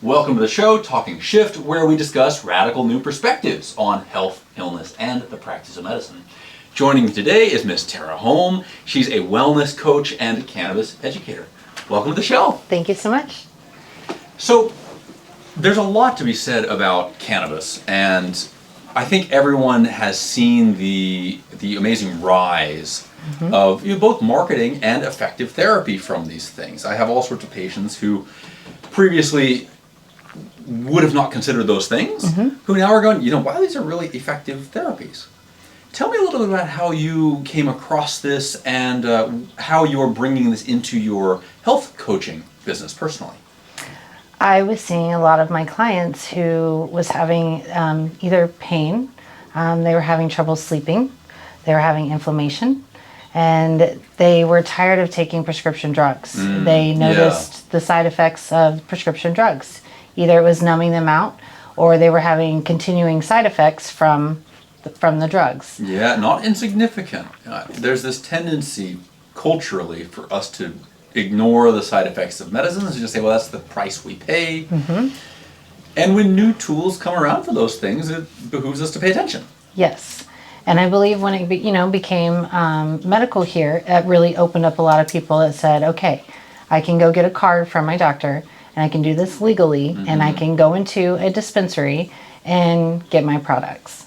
Welcome to the show, Talking Shift, where we discuss radical new perspectives on health, illness, and the practice of medicine. Joining me today is Miss Tara Holm. She's a wellness coach and cannabis educator. Welcome to the show. Thank you so much. So, there's a lot to be said about cannabis, and I think everyone has seen the amazing rise of both marketing and effective therapy from these things. I have all sorts of patients who previously would have not considered those things, who now are going, wow, these are really effective therapies. Tell me a little bit about how you came across this and how you're bringing this into your health coaching business personally. I was seeing a lot of my clients who was having either pain, they were having trouble sleeping, they were having inflammation, and they were tired of taking prescription drugs. They noticed the side effects of prescription drugs. Either it was numbing them out or they were having continuing side effects from the drugs. Yeah, not insignificant. There's this tendency culturally for us to ignore the side effects of medicines and just say, well, that's the price we pay. And when new tools come around for those things, it behooves us to pay attention. Yes. And I believe when it became medical here, it really opened up a lot of people that said, okay, I can go get a card from my doctor and I can do this legally and I can go into a dispensary and get my products.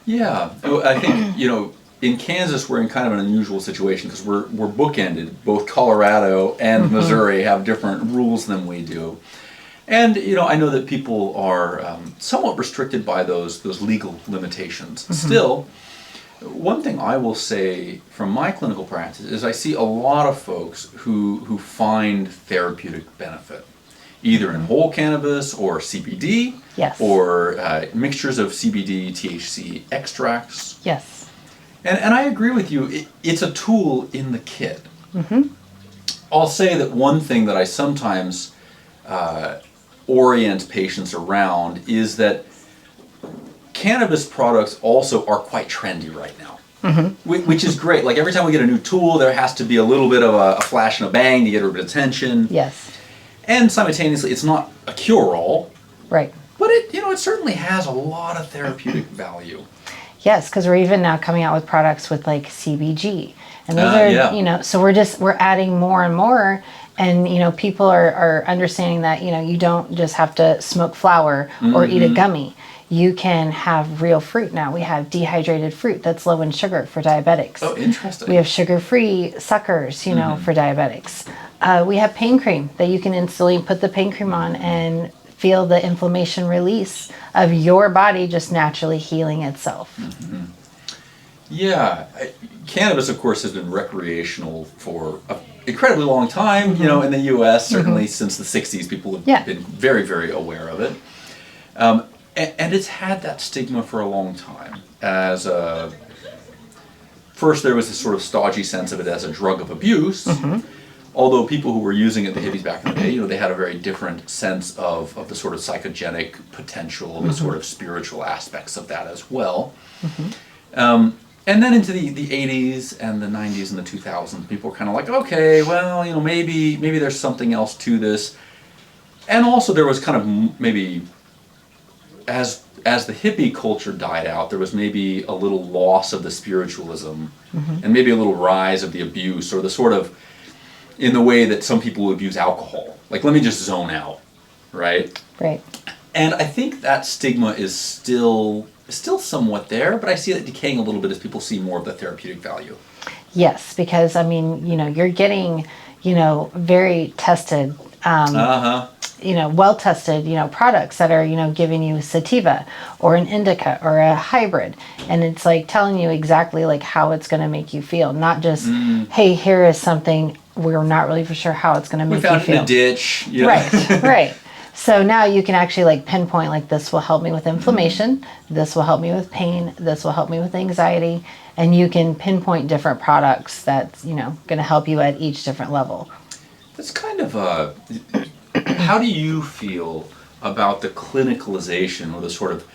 Yeah, I think, in Kansas we're in kind of an unusual situation because we're bookended. Both Colorado and Missouri have different rules than we do. And, I know that people are somewhat restricted by those legal limitations. Still, one thing I will say from my clinical practice is I see a lot of folks who find therapeutic benefit, either in whole cannabis or CBD, Yes. or mixtures of CBD, THC extracts. Yes. And I agree with you, it's a tool in the kit. I'll say that one thing that I sometimes orient patients around is that cannabis products also are quite trendy right now, which is great. Like every time we get a new tool, there has to be a little bit of a flash and a bang to get a bit of attention. Yes. And simultaneously, it's not a cure-all. Right. But it certainly has a lot of therapeutic value. Yes, because we're even now coming out with products with like CBG, and those are so we're adding more and more, and people are understanding that you don't just have to smoke flower or eat a gummy. You can have real fruit now. We have dehydrated fruit that's low in sugar for diabetics. Oh, interesting. We have sugar-free suckers, for diabetics. We have pain cream that you can instantly put the pain cream on and feel the inflammation release of your body just naturally healing itself. Yeah. Cannabis, of course, has been recreational for an incredibly long time. In the U.S., certainly since the 60s, people have been very, very aware of it. And it's had that stigma for a long time. First, there was this sort of stodgy sense of it as a drug of abuse. Although people who were using it, the hippies back in the day, they had a very different sense of the sort of psychogenic potential, the sort of spiritual aspects of that as well. And then into the 80s and the 90s and the 2000s, people were kind of like, okay, well, maybe there's something else to this. And also there was kind of maybe, as the hippie culture died out, there was maybe a little loss of the spiritualism and maybe a little rise of the abuse, or the sort of, in the way that some people abuse alcohol. Like, let me just zone out, right? Right. And I think that stigma is still somewhat there, but I see it decaying a little bit as people see more of the therapeutic value. Yes, because you're getting, very tested, well-tested, products that are, giving you sativa or an indica or a hybrid. And it's like telling you exactly like how it's going to make you feel, not just, hey, here is something we're not really for sure how it's going to make you feel. We found it in a ditch. Right, right. So now you can actually like pinpoint, like, this will help me with inflammation, this will help me with pain, this will help me with anxiety, and you can pinpoint different products that's, going to help you at each different level. That's kind of how do you feel about the clinicalization, or the sort of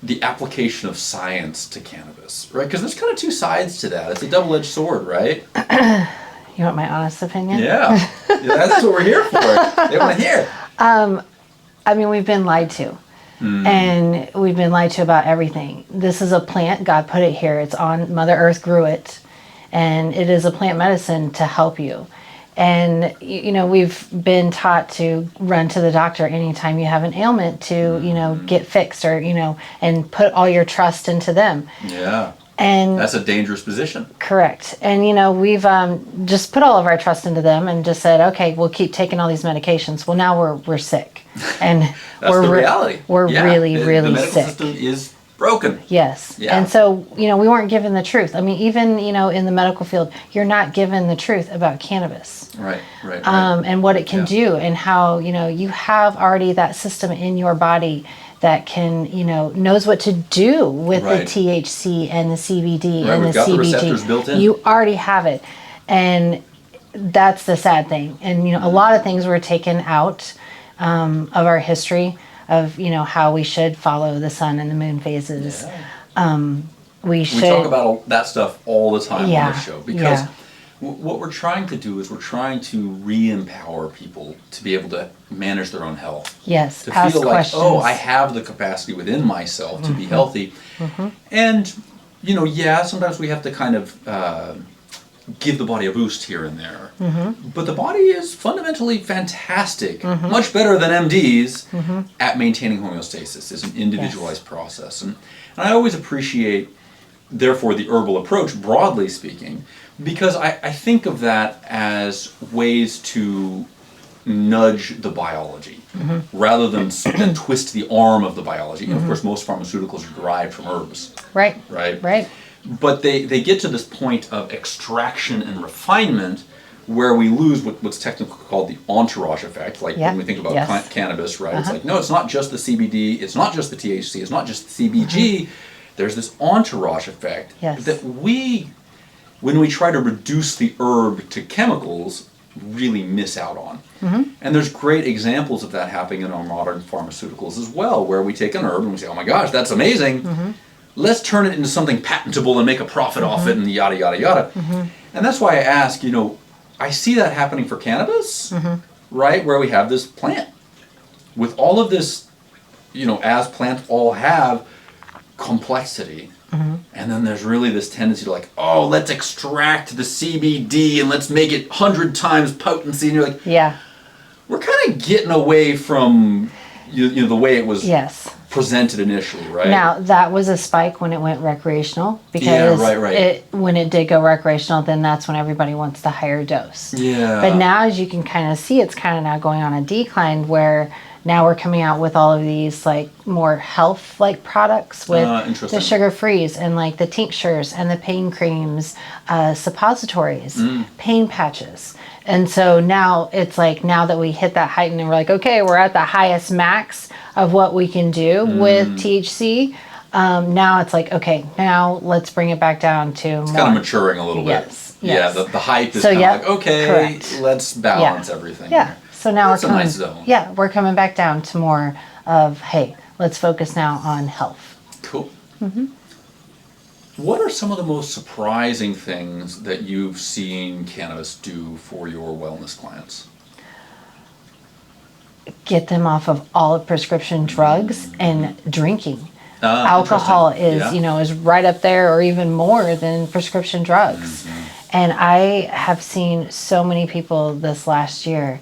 the application of science to cannabis, right? Because there's kind of two sides to that. It's a double-edged sword, right? You want my honest opinion? Yeah. That's what we're here for. They want to hear. I mean, we've been lied to. And we've been lied to about everything. This is a plant. God put it here. It's on Mother Earth grew it. And it is a plant medicine to help you. And, you know, we've been taught to run to the doctor anytime you have an ailment to, you know, get fixed or, you know, and put all your trust into them. Yeah. And That's a dangerous position. correct. And, you know, we've just put all of our trust into them and just said, okay, we'll keep taking all these medications. Well, now we're sick. And That's the reality. We're really the medical sick. system is broken. Yes. Yeah. And so, you know, we weren't given the truth. I mean, even, you know, in the medical field, you're not given the truth about cannabis. Right. And what it can do and how, you know, you have already that system in your body that can, you know, knows what to do with the THC and the CBD and We've the got CBG. the receptors built in. You already have it. And that's the sad thing. And, you know, a lot of things were taken out of our history of, you know, how we should follow the sun and the moon phases. Yeah. We talk about that stuff all the time on the show because Yeah. what we're trying to do is we're trying to re-empower people to be able to manage their own health. Yes. To Ask feel like, questions. oh, I have the capacity within myself to be healthy. And, you know, sometimes we have to kind of give the body a boost here and there. But the body is fundamentally fantastic, much better than MDs at maintaining homeostasis. It's an individualized process. And I always appreciate, therefore, the herbal approach, broadly speaking, because I think of that as ways to nudge the biology rather than twist the arm of the biology. And of course, most pharmaceuticals are derived from herbs. Right. But they get to this point of extraction and refinement where we lose what's technically called the entourage effect. Like when we think about cannabis, right? It's like, no, it's not just the CBD, it's not just the THC, it's not just the CBG. There's this entourage effect that when we try to reduce the herb to chemicals, really miss out on. And there's great examples of that happening in our modern pharmaceuticals as well, where we take an herb and we say, oh my gosh, that's amazing. Let's turn it into something patentable and make a profit off it and yada, yada, yada. And that's why I ask, you know, I see that happening for cannabis, right? Where we have this plant with all of this, you know, as plants all have complexity. And then there's really this tendency to like, oh, let's extract the CBD and let's make it 100 times potency. And you're like, we're kind of getting away from you know the way it was presented initially, right? Now, that was a spike when it went recreational because when it did go recreational, then that's when everybody wants the higher dose. But now, as you can kind of see, it's kind of now going on a decline where now we're coming out with all of these like more health like products with the sugar frees and like the tinctures and the pain creams, suppositories, pain patches. And so now it's like, now that we hit that height and we're like, okay, we're at the highest max of what we can do with THC. Now it's like, okay, now let's bring it back down to it's more. kind of maturing a little bit. Yeah, the hype is kind of like, okay, let's balance everything. So now that's a nice zone. We're coming back down to more of, hey, let's focus now on health. Cool. What are some of the most surprising things that you've seen cannabis do for your wellness clients? Get them off of all of prescription drugs and drinking. Alcohol is, you know, is right up there or even more than prescription drugs. And I have seen so many people this last year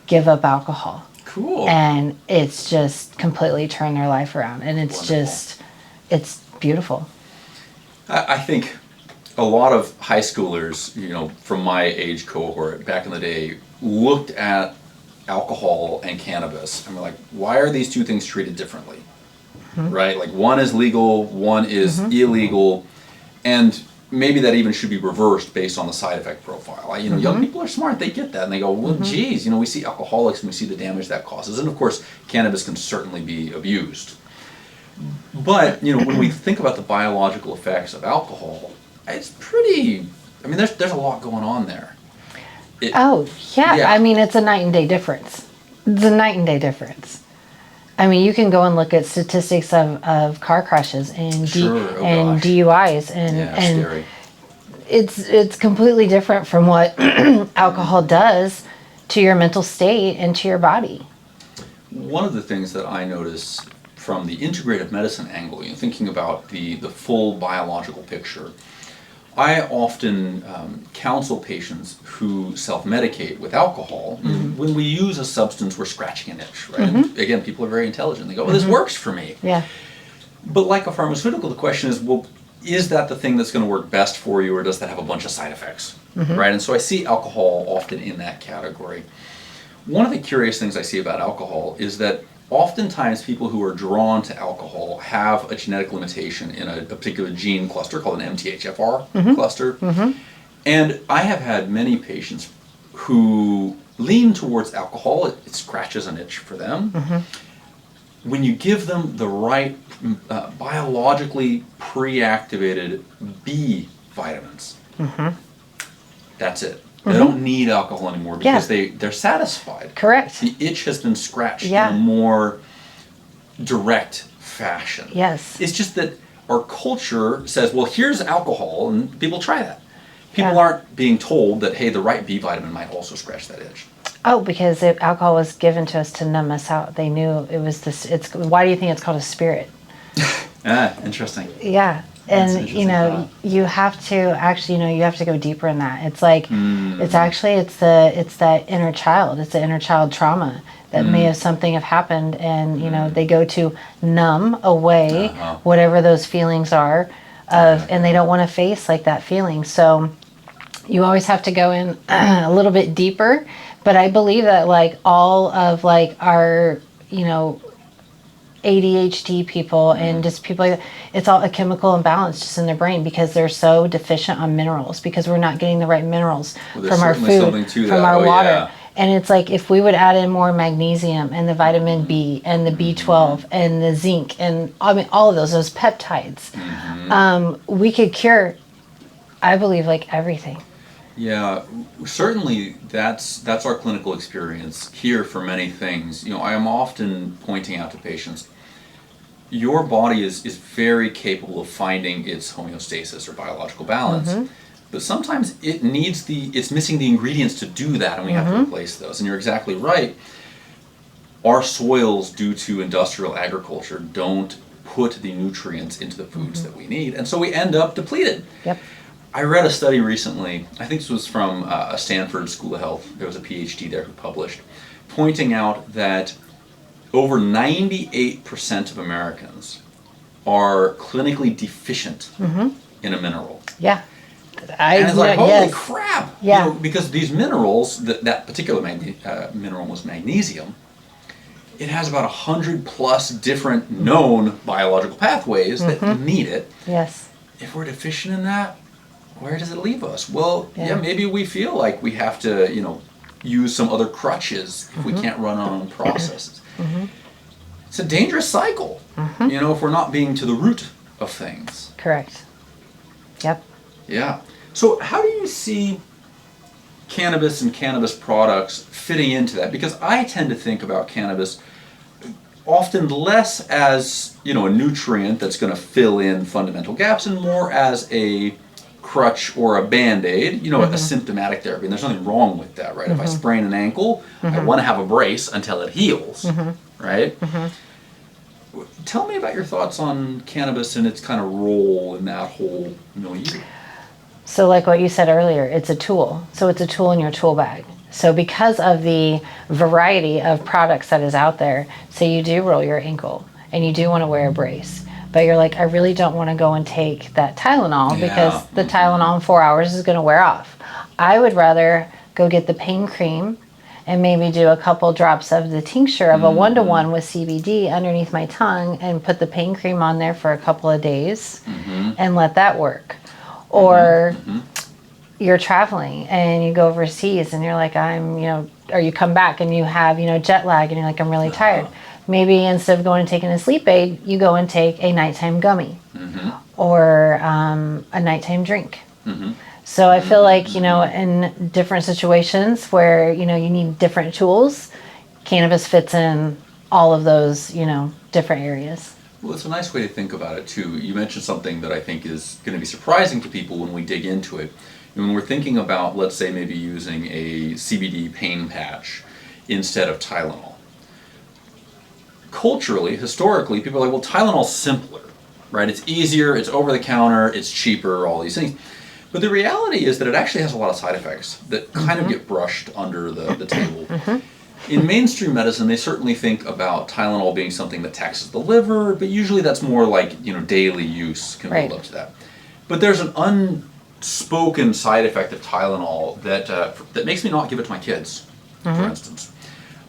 give up alcohol. Cool. And it's just completely turned their life around. And it's just, it's beautiful. I think a lot of high schoolers, you know, from my age cohort back in the day, looked at alcohol and cannabis and were like, why are these two things treated differently? Right? Like one is legal, one is illegal, and maybe that even should be reversed based on the side effect profile. You know, young people are smart, they get that, and they go, well, geez, you know, we see alcoholics and we see the damage that causes. And of course, cannabis can certainly be abused. But, you know, when we think about the biological effects of alcohol, it's pretty, I mean, there's a lot going on there. I mean, it's a night and day difference. It's a night and day difference. I mean, you can go and look at statistics of car crashes and DUIs and scary. it's completely different from what alcohol does to your mental state and to your body. One of the things that I notice from the integrative medicine angle, thinking about the full biological picture, I often counsel patients who self-medicate with alcohol. When we use a substance, we're scratching an itch, right? And again, people are very intelligent. They go, well, this works for me. Yeah. But like a pharmaceutical, the question is, well, is that the thing that's going to work best for you, or does that have a bunch of side effects, right? And so I see alcohol often in that category. One of the curious things I see about alcohol is that oftentimes people who are drawn to alcohol have a genetic limitation in a particular gene cluster called an MTHFR cluster. And I have had many patients who lean towards alcohol. It scratches an itch for them. When you give them the right biologically pre-activated B vitamins, that's it. They don't need alcohol anymore because they're satisfied. Correct. The itch has been scratched in a more direct fashion. Yes. It's just that our culture says, well, here's alcohol, and people try that. People aren't being told that, hey, the right B vitamin might also scratch that itch. Oh, because alcohol was given to us to numb us out. They knew it was this. Why do you think it's called a spirit? Interesting. Yeah. And you have to actually, you have to go deeper in that. It's like, it's that inner child. It's the inner child trauma that may have something have happened, and they go to numb away whatever those feelings are and they don't want to face like that feeling. So you always have to go in a little bit deeper. But I believe that like all of like our, ADHD people and just people like that, it's all a chemical imbalance just in their brain because they're so deficient on minerals because we're not getting the right minerals from our food, from our water. Yeah. And it's like if we would add in more magnesium and the vitamin B and the B12 and the zinc and all of those peptides, we could cure, I believe, like everything. Yeah, certainly that's our clinical experience here for many things. I am often pointing out to patients, your body is very capable of finding its homeostasis or biological balance, but sometimes it's missing the ingredients to do that, and we have to replace those. And you're exactly right. Our soils, due to industrial agriculture, don't put the nutrients into the foods that we need, and so we end up depleted. Yep. I read a study recently, I think this was from a Stanford School of Health, there was a PhD there who published, pointing out that over 98% of Americans are clinically deficient in a mineral. Yeah. And it's like, holy crap! Yeah. Because these minerals, that particular mineral was magnesium, it has about 100 plus different known biological pathways that need it. Yes. If we're deficient in that, where does it leave us? Well, maybe we feel like we have to, use some other crutches if we can't run our own processes. It's a dangerous cycle, if we're not being to the root of things. Correct. Yep. Yeah. So how do you see cannabis and cannabis products fitting into that? Because I tend to think about cannabis often less as, a nutrient that's going to fill in fundamental gaps and more as a crutch or a band-aid, a symptomatic therapy. And there's nothing wrong with that, right? If I sprain an ankle, I want to have a brace until it heals, right? Tell me about your thoughts on cannabis and its kind of role in that whole milieu. So like what you said earlier, it's a tool. So it's a tool in your tool bag. So because of the variety of products that is out there, so you do roll your ankle and you do want to wear a brace, but you're like, I really don't want to go and take that Tylenol because the Tylenol in 4 hours is going to wear off. I would rather go get the pain cream and maybe do a couple drops of the tincture of a 1-to-1 with CBD underneath my tongue and put the pain cream on there for a couple of days and let that work. Or you're traveling and you go overseas and you're like, or you come back and you have, jet lag and you're like, I'm really tired. Maybe instead of going and taking a sleep aid, you go and take a nighttime gummy or a nighttime drink. So I feel like, in different situations where, you need different tools, cannabis fits in all of those, different areas. Well, it's a nice way to think about it too. You mentioned something that I think is going to be surprising to people when we dig into it. When we're thinking about, let's say, maybe using a CBD pain patch instead of Tylenol. Culturally, historically, people are like, well, Tylenol's simpler, right? It's easier, it's over the counter, it's cheaper, all these things. But the reality is that it actually has a lot of side effects that kind of get brushed under the table. In mainstream medicine, they certainly think about Tylenol being something that taxes the liver, but usually that's more like, daily use can build up to that. But there's an unspoken side effect of Tylenol that makes me not give it to my kids, for instance.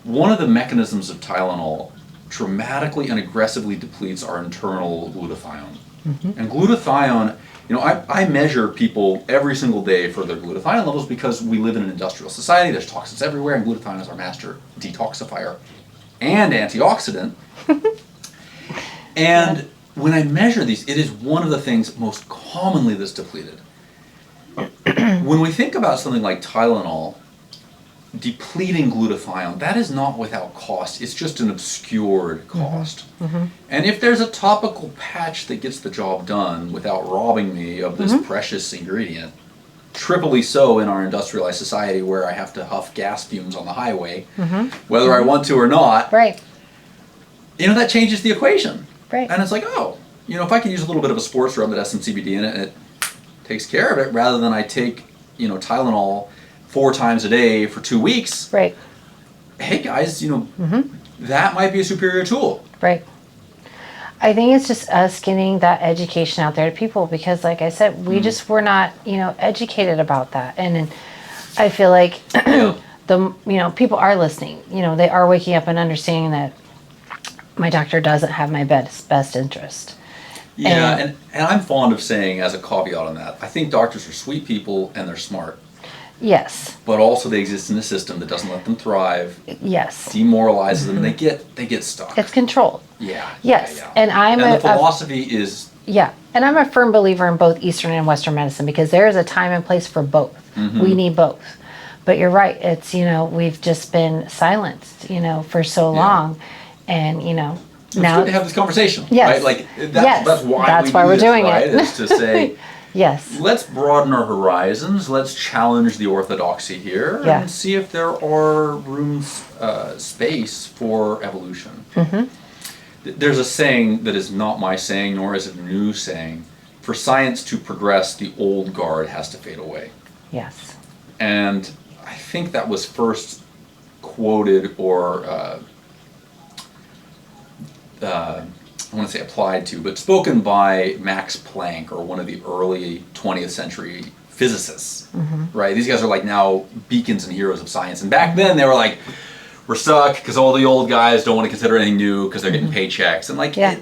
One of the mechanisms of Tylenol dramatically and aggressively depletes our internal glutathione. And glutathione, I measure people every single day for their glutathione levels because we live in an industrial society, there's toxins everywhere, and glutathione is our master detoxifier and antioxidant. And when I measure these, it is one of the things most commonly that's depleted. When we think about something like Tylenol, depleting glutathione, that is not without cost. It's just an obscured cost. And if there's a topical patch that gets the job done without robbing me of this precious ingredient, triply so in our industrialized society where I have to huff gas fumes on the highway, whether I want to or not, that changes the equation. And it's like, if I can use a little bit of a sports rub that has some CBD in it, and it takes care of it, rather than I take, Tylenol 4 times a day for 2 weeks. Hey guys, that might be a superior tool. I think it's just us getting that education out there to people because, like I said, we just were not, educated about that. And I feel like people are listening. They are waking up and understanding that my doctor doesn't have my best interest. And I'm fond of saying, as a caveat on that, I think doctors are sweet people and they're smart. Yes. But also they exist in a system that doesn't let them thrive. Yes. Demoralizes them. They get stuck. It's controlled. Yes. Yeah. And the philosophy is. Yeah. And I'm a firm believer in both Eastern and Western medicine because there is a time and place for both. We need both. But you're right. It's, we've just been silenced, for so long. And, now it's good to have this conversation. Yes. Right? Like that's why we're doing right? it. Is to say yes. Let's broaden our horizons. Let's challenge the orthodoxy here and see if there are space for evolution. There's a saying that is not my saying, nor is it a new saying. For science to progress, the old guard has to fade away. Yes. And I think that was first quoted or I want to say applied to, but spoken by Max Planck, or one of the early 20th century physicists, right? These guys are like now beacons and heroes of science. And back then they were like, we're stuck because all the old guys don't want to consider anything new because they're getting paychecks. And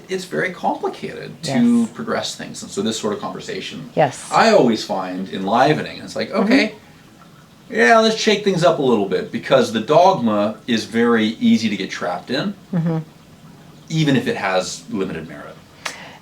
it's very complicated to progress things. And so this sort of conversation, I always find enlivening. It's like, okay, let's shake things up a little bit, because the dogma is very easy to get trapped in. Even if it has limited merit.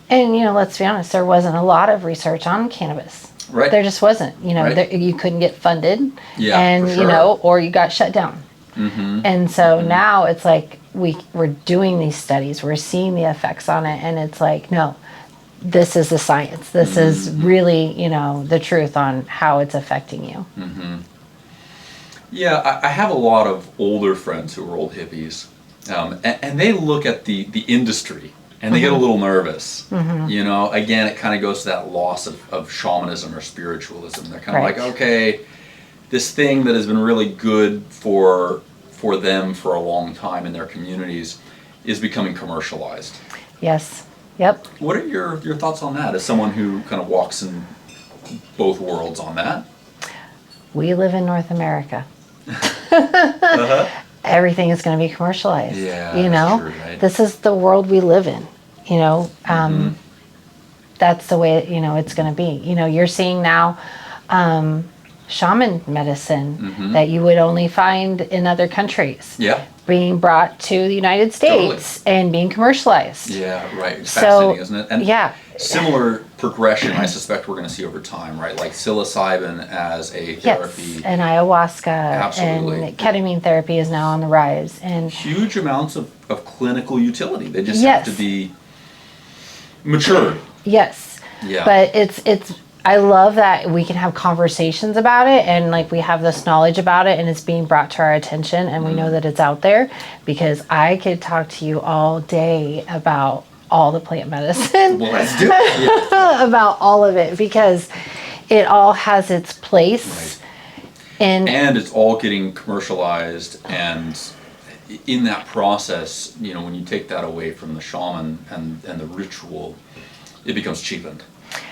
And, let's be honest, there wasn't a lot of research on cannabis. Right. There just wasn't. You couldn't get funded. And, for sure. Or you got shut down. And so now it's like we're doing these studies, we're seeing the effects on it, and it's like, no, this is the science. This is really, the truth on how it's affecting you. Yeah, I have a lot of older friends who are old hippies. And they look at the industry and they get a little nervous. Again, it kind of goes to that loss of shamanism or spiritualism. They're kind of like, okay, this thing that has been really good for them for a long time in their communities is becoming commercialized. Yes. Yep. What are your thoughts on that, as someone who kind of walks in both worlds on that? We live in North America. Everything is going to be commercialized. That's true, right? This is the world we live in. That's the way it's going to be. You're seeing now shaman medicine that you would only find in other countries. Being brought to the United States and being commercialized. It's fascinating, isn't it? And similar progression, I suspect we're going to see over time, right? Like psilocybin as a therapy. And ayahuasca. And ketamine therapy is now on the rise. And huge amounts of clinical utility. They just have to be Matured. Yes. Yeah. But it's I love that we can have conversations about it, and like we have this knowledge about it, and it's being brought to our attention, and we know that it's out there, because I could talk to you all day about all the plant medicine. Well, let's do it. Yeah. About all of it, because it all has its place. Right. And it's all getting commercialized, and in that process, when you take that away from the shaman and the ritual, it becomes cheapened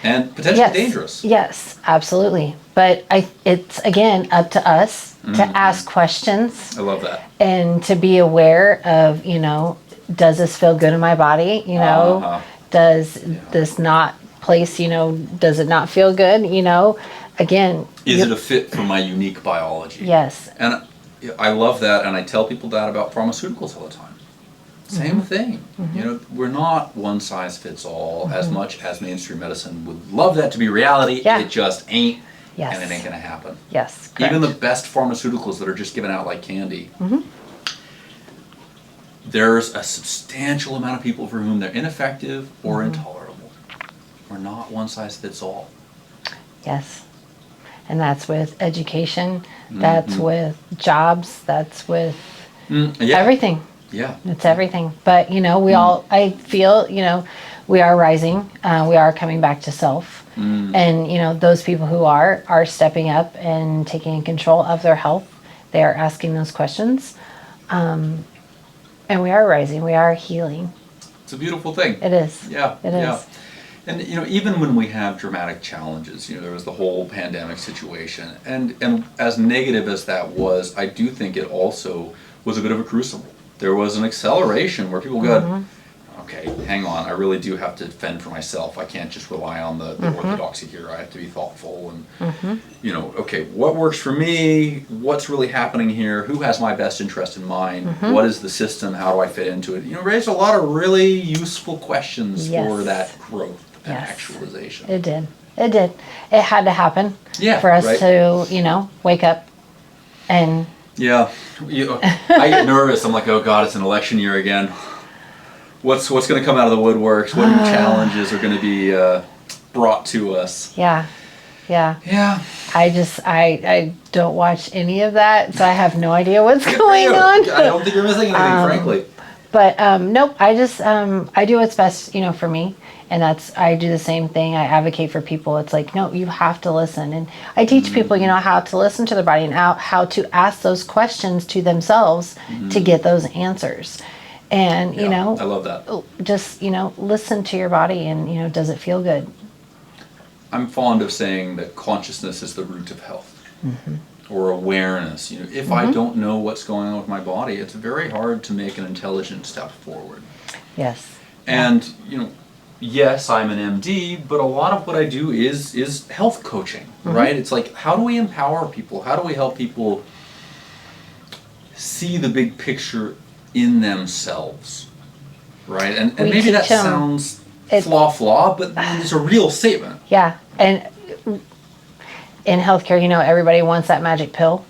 and potentially dangerous. Yes, absolutely. But it's again up to us to ask questions. I love that. And to be aware of, does this feel good in my body? Does this not place, does it not feel good? Again. Is it a fit for my unique biology? Yes. And I love that, and I tell people that about pharmaceuticals all the time. Same thing. We're not one size fits all, as much as mainstream medicine would love that to be reality. Yeah. It just ain't, Yes. and it ain't going to happen. Yes, correct. Even the best pharmaceuticals that are just given out like candy, there's a substantial amount of people for whom they're ineffective or intolerable. We're not one size fits all. Yes. And that's with education, that's with jobs, that's with everything. Yeah. It's everything. But, we all, I feel, we are rising. We are coming back to self. And, those people who are stepping up and taking control of their health. They are asking those questions. And we are rising. We are healing. It's a beautiful thing. It is. Yeah. It is. And even when we have dramatic challenges, there was the whole pandemic situation, and as negative as that was, I do think it also was a bit of a crucible. There was an acceleration where people go, okay, hang on, I really do have to fend for myself. I can't just rely on the orthodoxy here. I have to be thoughtful and, okay, what works for me? What's really happening here? Who has my best interest in mind? What is the system? How do I fit into it? Raised a lot of really useful questions for that growth and actualization. It did. It did. It had to happen for us to, wake up and... Yeah. I get nervous. I'm like, oh God, it's an election year again. What's going to come out of the woodworks? What new challenges are going to be brought to us? Yeah. I don't watch any of that, so I have no idea what's going on. I don't think you're missing anything, frankly. But nope, I just I do what's best, for me, and I do the same thing. I advocate for people. It's like, no, you have to listen, and I teach people, how to listen to their body and how to ask those questions to themselves to get those answers. And I love that. Just listen to your body, and does it feel good? I'm fond of saying that consciousness is the root of health. Or awareness. If I don't know what's going on with my body, it's very hard to make an intelligent step forward. Yes. And yes, I'm an MD, but a lot of what I do is health coaching, right? It's like, how do we empower people? How do we help people see the big picture in themselves, right? And maybe that sounds flaw, but it's a real statement. Yeah, and in healthcare, everybody wants that magic pill.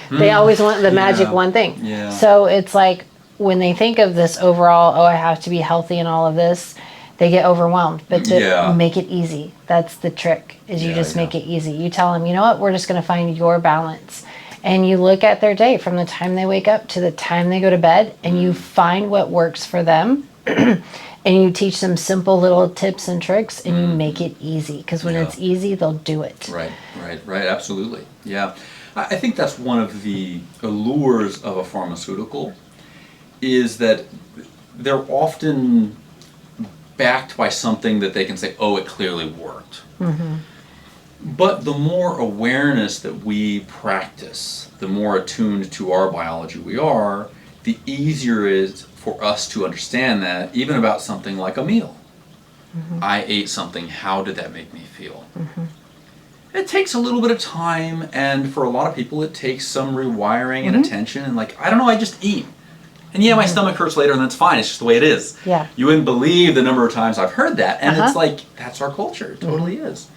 They always want the magic one thing. Yeah. So it's like when they think of this overall, I have to be healthy and all of this, they get overwhelmed. But to make it easy, that's the trick, is you just make it easy. You tell them, we're just going to find your balance. And you look at their day from the time they wake up to the time they go to bed, and you find what works for them. And you teach them simple little tips and tricks, and you make it easy. Because when it's easy, they'll do it. Right, absolutely. Yeah. I think that's one of the allures of a pharmaceutical, is that they're often backed by something that they can say, oh, it clearly worked. But the more awareness that we practice, the more attuned to our biology we are, the easier it is for us to understand that, even about something like a meal. I ate something, how did that make me feel? It takes a little bit of time, and for a lot of people it takes some rewiring and attention, and I don't know, I just eat. And my stomach hurts later, and that's fine, it's just the way it is. Yeah. You wouldn't believe the number of times I've heard that, and it's like, that's our culture, it totally is.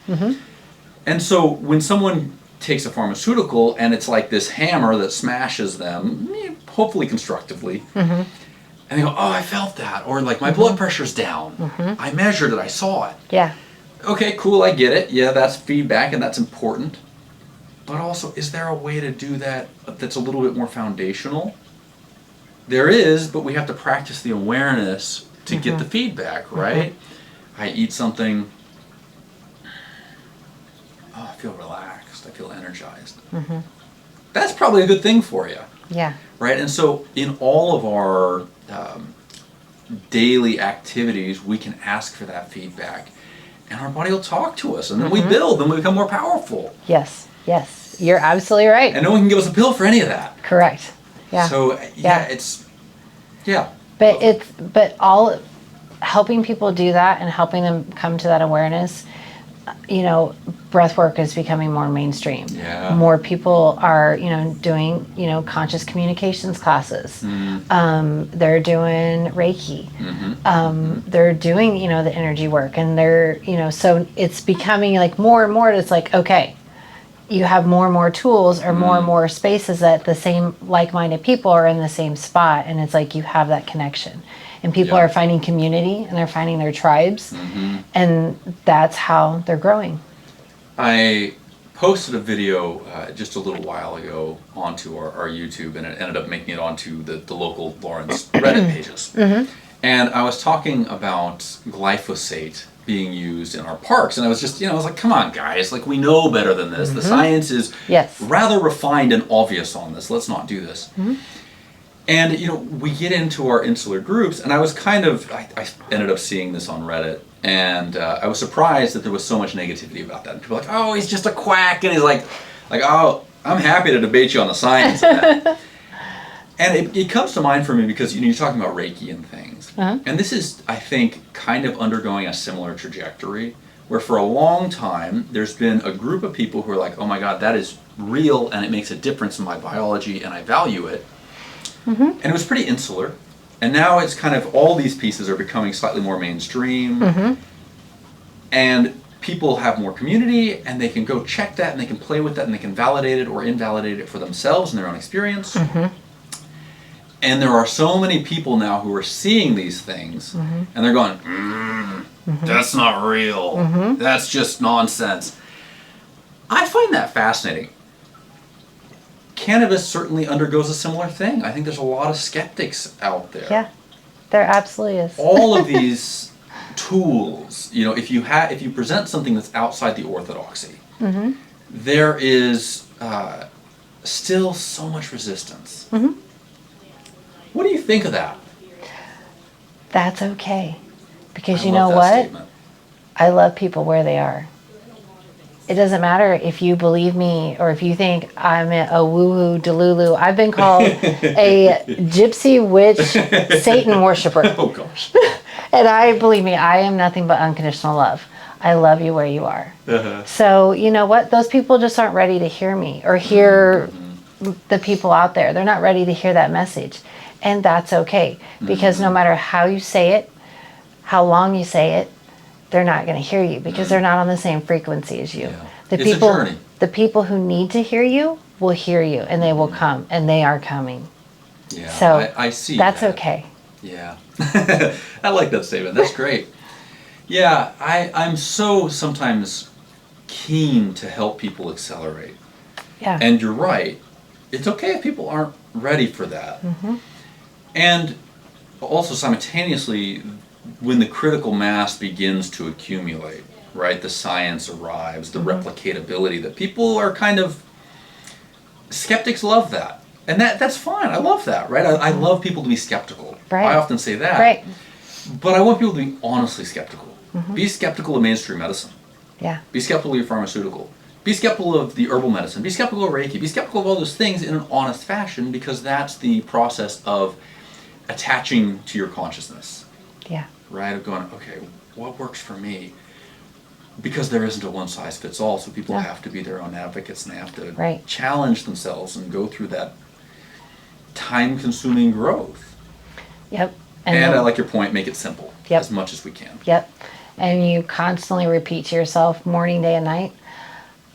And so when someone takes a pharmaceutical and it's like this hammer that smashes them, hopefully constructively, And they go, oh, I felt that. Or like, my blood pressure's down. I measured it, I saw it. Yeah. Okay, cool, I get it. Yeah, that's feedback and that's important. But also, is there a way to do that that's a little bit more foundational? There is, but we have to practice the awareness to get the feedback, right? I eat something, oh, I feel relaxed, I feel energized. That's probably a good thing for you. Yeah. Right? And so in all of our daily activities, we can ask for that feedback. And our body will talk to us. And then we build and we become more powerful. Yes. Yes. You're absolutely right. And no one can give us a pill for any of that. Correct. Yeah. So, it's, But all helping people do that and helping them come to that awareness, you know, breath work is becoming more mainstream. Yeah. More people are, you know, doing, you know, conscious communications classes. They're doing Reiki. They're doing, you know, the energy work, and they're, you know, so it's becoming like more and more, it's like, okay, you have more and more tools or more and more spaces that the same like-minded people are in the same spot, and it's like you have that connection. And people are finding community, and they're finding their tribes, and that's how they're growing. I posted a video just a little while ago onto our YouTube, and it ended up making it onto the local Lawrence Reddit pages. And I was talking about glyphosate being used in our parks, and I was just, you know, I was like, come on, guys, like, we know better than this. The science is rather refined and obvious on this. Let's not do this. And, you know, we get into our insular groups, and I was kind of, I ended up seeing this on Reddit, and I was surprised that there was so much negativity about that. And people were like, oh, he's just a quack, and he's like, oh, I'm happy to debate you on the science of that. And it comes to mind for me because, you know, you're talking about Reiki and things. And this is, I think, kind of undergoing a similar trajectory, where for a long time, there's been a group of people who are like, oh my God, that is real, and it makes a difference in my biology, and I value it. And it was pretty insular. And now it's kind of, all these pieces are becoming slightly more mainstream. And people have more community, and they can go check that, and they can play with that, and they can validate it or invalidate it for themselves in their own experience. And there are so many people now who are seeing these things, and they're going, that's not real. That's just nonsense. I find that fascinating. Cannabis certainly undergoes a similar thing. I think there's a lot of skeptics out there. Yeah, there absolutely is. All of these tools, you know, if you present something that's outside the orthodoxy, there is still so much resistance. What do you think of that? That's okay. Because I you love know that what? statement. I love people where they are. It doesn't matter if you believe me or if you think I'm a woo-woo delulu. I've been called a gypsy witch Satan worshiper. Oh gosh. And believe me, I am nothing but unconditional love. I love you where you are. So you know what? Those people just aren't ready to hear me or hear the people out there. They're not ready to hear that message. And that's okay. Because no matter how you say it, how long you say it, they're not going to hear you because they're not on the same frequency as you. Yeah. The It's people, a journey. the people who need to hear you will hear you, and they will come, and they are coming. Yeah, So I see that's that. okay. Yeah. I like that statement. That's great. Yeah, I'm so sometimes keen to help people accelerate. Yeah. And you're right. It's okay if people aren't ready for that. And also simultaneously, when the critical mass begins to accumulate, right, the science arrives, the replicatability, that people are kind of, skeptics love that. And that's fine. I love that, right? I love people to be skeptical. Right. I often say that. Right. But I want people to be honestly skeptical. Be skeptical of mainstream medicine. Yeah. Be skeptical of your pharmaceutical. Be skeptical of the herbal medicine. Be skeptical of Reiki. Be skeptical of all those things in an honest fashion, because that's the process of attaching to your consciousness. Yeah. Right? Of going, okay, what works for me? Because there isn't a one-size-fits-all, so people have to be their own advocates, and they have to challenge themselves and go through that time-consuming growth. Yep. And I like your point, make it simple as much as we can. Yep. And you constantly repeat to yourself morning, day, and night,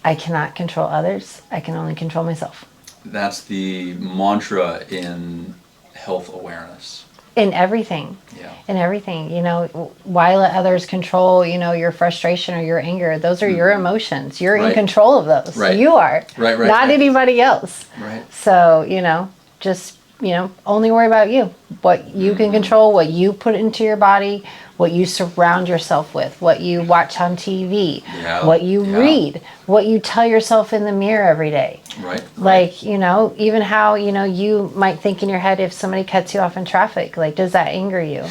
I cannot control others. I can only control myself. That's the mantra in health awareness. in everything. Yeah. In everything, you know, why let others control, you know, your frustration or your anger? Those are your emotions. You're in control of those. Right. You are. Right. Not anybody else. Right. So, you know, just, you know, only worry about you. What you can control, what you put into your body, what you surround yourself with, what you watch on TV, what you read, what you tell yourself in the mirror every day. Right. Like, you know, even how, you know, you might think in your head if somebody cuts you off in traffic, like, does that anger you?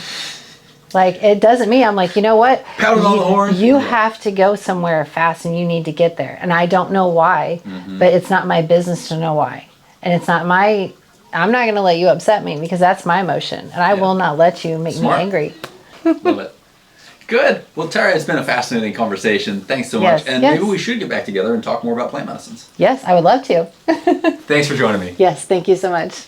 Like, it doesn't me. I'm like, you know what? Pounding on the horn. You have to go somewhere fast and you need to get there. And I don't know why, but it's not my business to know why. And it's not my, I'm not going to let you upset me because that's my emotion. And I will not let you make me angry. Love it. Good. Well, Tara, it's been a fascinating conversation. Thanks so much. And maybe we should get back together and talk more about plant medicines. Yes, I would love to. Thanks for joining me. Yes, thank you so much.